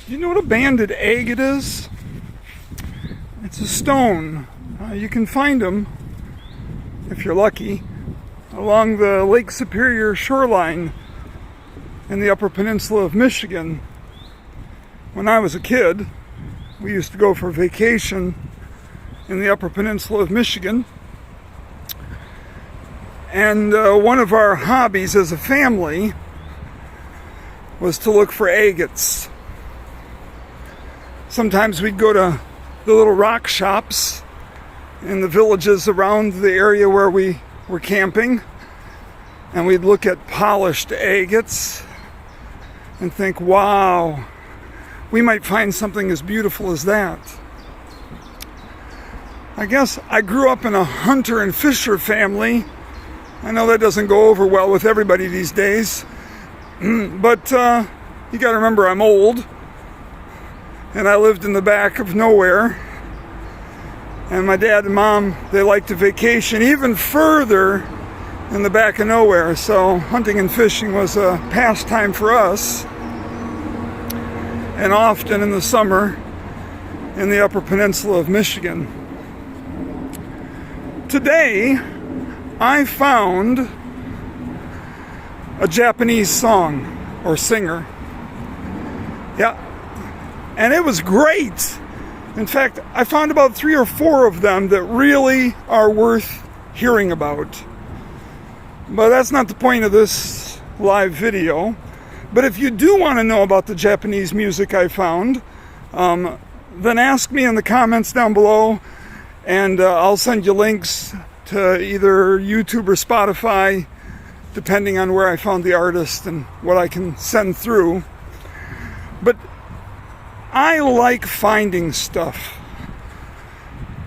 Do you know what a banded agate is? It's a stone. You can find them, if you're lucky, along the Lake Superior shoreline in the Upper Peninsula of Michigan. When I was a kid, we used to go for vacation in the Upper Peninsula of Michigan. And one of our hobbies as a family was to look for agates. Sometimes we'd go to the little rock shops in the villages around the area where we were camping, and we'd look at polished agates and think, wow, we might find something as beautiful as that. I guess I grew up in a hunter and fisher family. I know that doesn't go over well with everybody these days, but you got to remember I'm old, and I lived in the back of nowhere, and my dad and mom, they liked to vacation even further in the back of nowhere, so hunting and fishing was a pastime for us, and often in the summer in the Upper Peninsula of Michigan. Today, I found a Japanese song or singer. Yeah, and it was great. In fact, I found about 3 or 4 of them that really are worth hearing about. But that's not the point of this live video. But if you do want to know about the Japanese music I found, then ask me in the comments down below, and I'll send you links to either YouTube or Spotify, depending on where I found the artist and what I can send through. But I like finding stuff.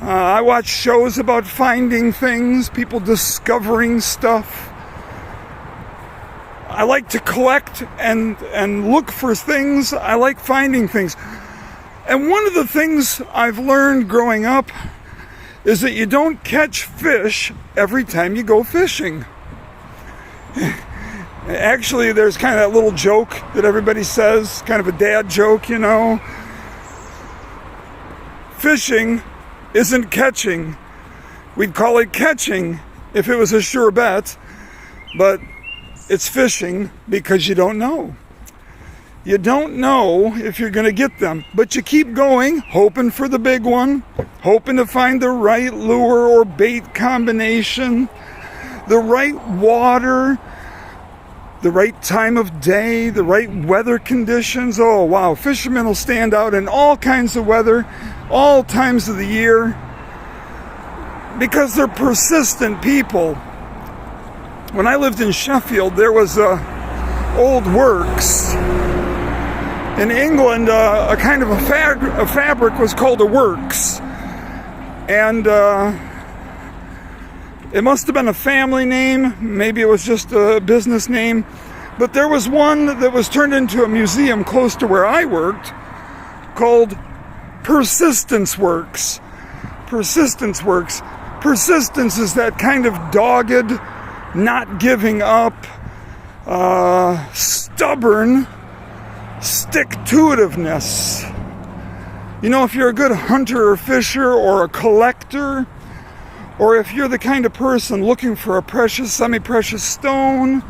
I watch shows about finding things, people discovering stuff. I like to collect and look for things. I like finding things. And one of the things I've learned growing up is that you don't catch fish every time you go fishing. Actually, there's kind of that little joke that everybody says, kind of a dad joke, you know. Fishing isn't catching. We'd call it catching if it was a sure bet, but it's fishing because you don't know. You don't know if you're going to get them, but you keep going, hoping for the big one, hoping to find the right lure or bait combination, the right water, the right time of day, the right weather conditions. Oh, wow. Fishermen will stand out in all kinds of weather, all times of the year, because they're persistent people. When I lived in Sheffield, there was old works. In England, a kind of a fabric was called a works. And it must have been a family name, maybe it was just a business name, but there was one that was turned into a museum close to where I worked called Persistence Works. Persistence Works. Persistence is that kind of dogged, not giving up, stubborn stick-to-itiveness. You know, if you're a good hunter or fisher or a collector, or if you're the kind of person looking for a precious, semi-precious stone,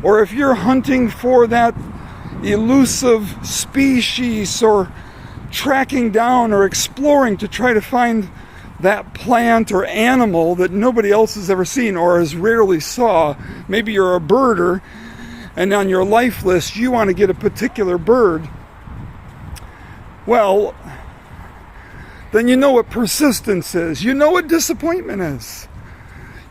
or if you're hunting for that elusive species or tracking down or exploring to try to find that plant or animal that nobody else has ever seen or has rarely saw. Maybe you're a birder, and on your life list you want to get a particular bird. Well, then you know what persistence is. You know what disappointment is.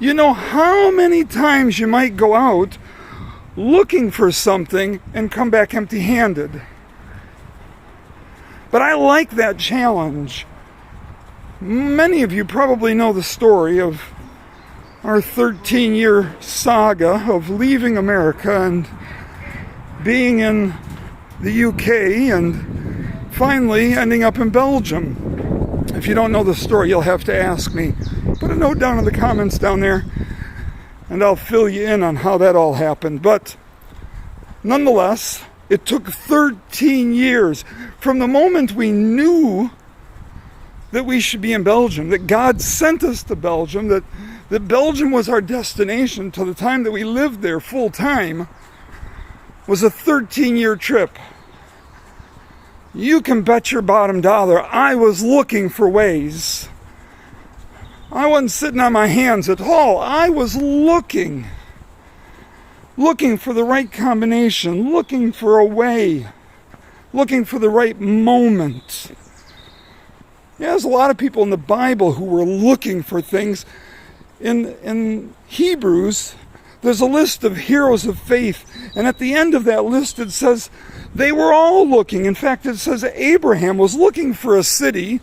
You know how many times you might go out looking for something and come back empty-handed. But I like that challenge. Many of you probably know the story of our 13-year saga of leaving America and being in the UK and finally ending up in Belgium. If you don't know the story, you'll have to ask me. Put a note down in the comments down there, and I'll fill you in on how that all happened. But nonetheless, It took 13 years from the moment we knew that we should be in Belgium, that God sent us to Belgium, that Belgium was our destination, to the time that we lived there full time, was a 13-year trip. You can bet your bottom dollar I was looking for ways. I wasn't sitting on my hands at all. I was looking for the right combination, looking for a way, looking for the right moment. Yeah, there's a lot of people in the Bible who were looking for things. In Hebrews, there's a list of heroes of faith, and at the end of that list it says they were all looking. In fact, it says Abraham was looking for a city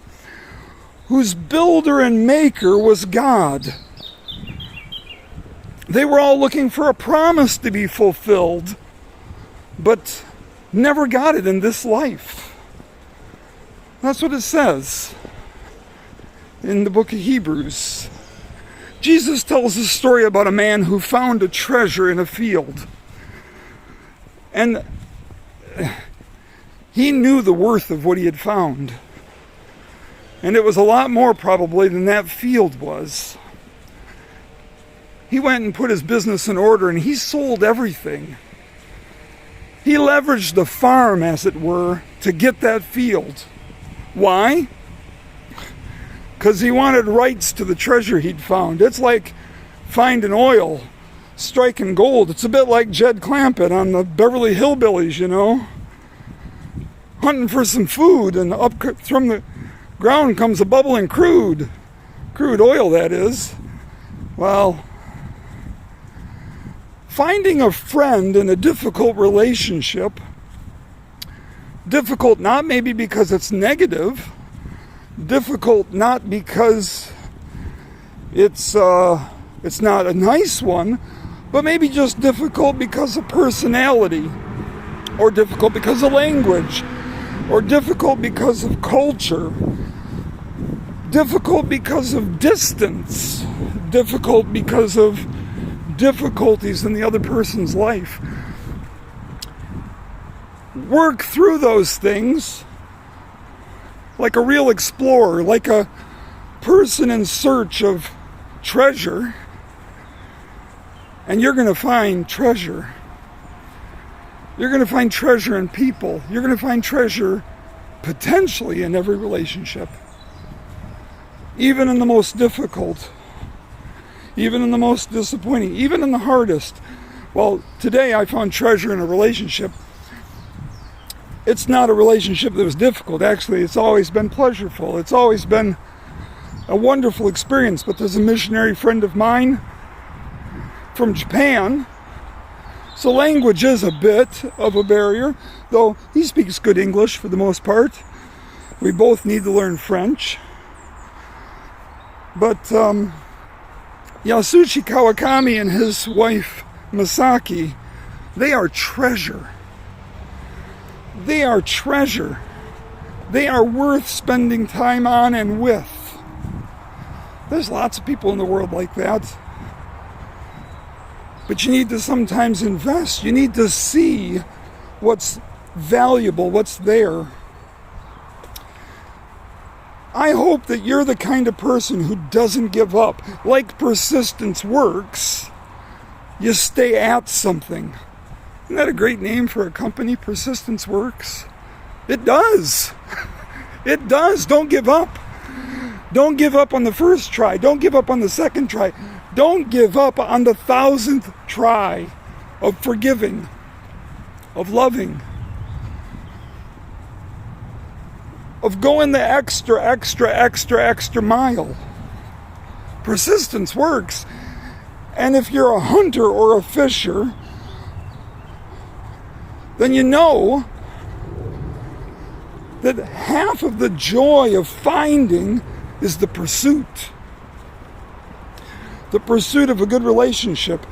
whose builder and maker was God. They were all looking for a promise to be fulfilled, but never got it in this life. That's what it says in the book of Hebrews. Jesus tells a story about a man who found a treasure in a field. And he knew the worth of what he had found. And it was a lot more probably than that field was. He went and put his business in order, and he sold everything. He leveraged the farm, as it were, to get that field. Why? Because he wanted rights to the treasure he'd found. It's like finding oil, striking gold. It's a bit like Jed Clampett on the Beverly Hillbillies, you know. Hunting for some food, and up from the ground comes a bubbling crude oil, that is. Well, finding a friend in a difficult relationship, difficult not maybe because it's negative, difficult not because it's not a nice one, but maybe just difficult because of personality, or difficult because of language, or difficult because of culture, difficult because of distance, difficult because of difficulties in the other person's life. Work through those things like a real explorer, like a person in search of treasure, and you're going to find treasure. You're going to find treasure in people. You're going to find treasure potentially in every relationship, even in the most difficult, even in the most disappointing, even in the hardest. Well, today I found treasure in a relationship. It's not a relationship that was difficult. Actually, it's always been pleasurable. It's always been a wonderful experience. But there's a missionary friend of mine from Japan. So language is a bit of a barrier, though he speaks good English for the most part. We both need to learn French. But Yasushi Kawakami and his wife Masaki, they are treasure. They are treasure. They are worth spending time on and with. There's lots of people in the world like that. But you need to sometimes invest. You need to see what's valuable, what's there. I hope that you're the kind of person who doesn't give up. Like persistence works, you stay at something. Isn't that a great name for a company? Persistence works. It does. It does. Don't give up. Don't give up on the first try. Don't give up on the second try. Don't give up on the 1,000th try of forgiving, of loving, of going the extra mile. Persistence works. And if you're a hunter or a fisher, then you know that half of the joy of finding is the pursuit. The pursuit of a good relationship.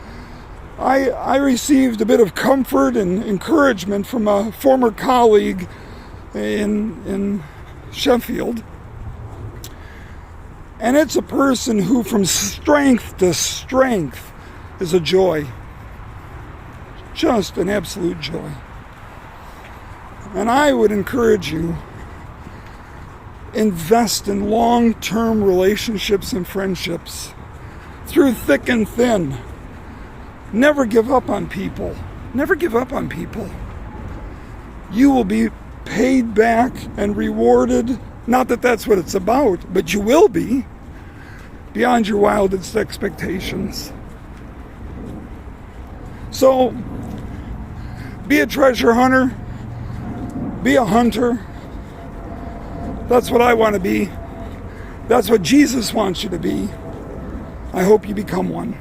I received a bit of comfort and encouragement from a former colleague in Sheffield. And it's a person who from strength to strength is a joy. Just an absolute joy. And I would encourage you, invest in long-term relationships and friendships through thick and thin. Never give up on people. Never give up on people. You will be paid back and rewarded. Not that that's what it's about, but you will be beyond your wildest expectations. So, be a treasure hunter. Be a hunter. That's what I want to be. That's what Jesus wants you to be. I hope you become one.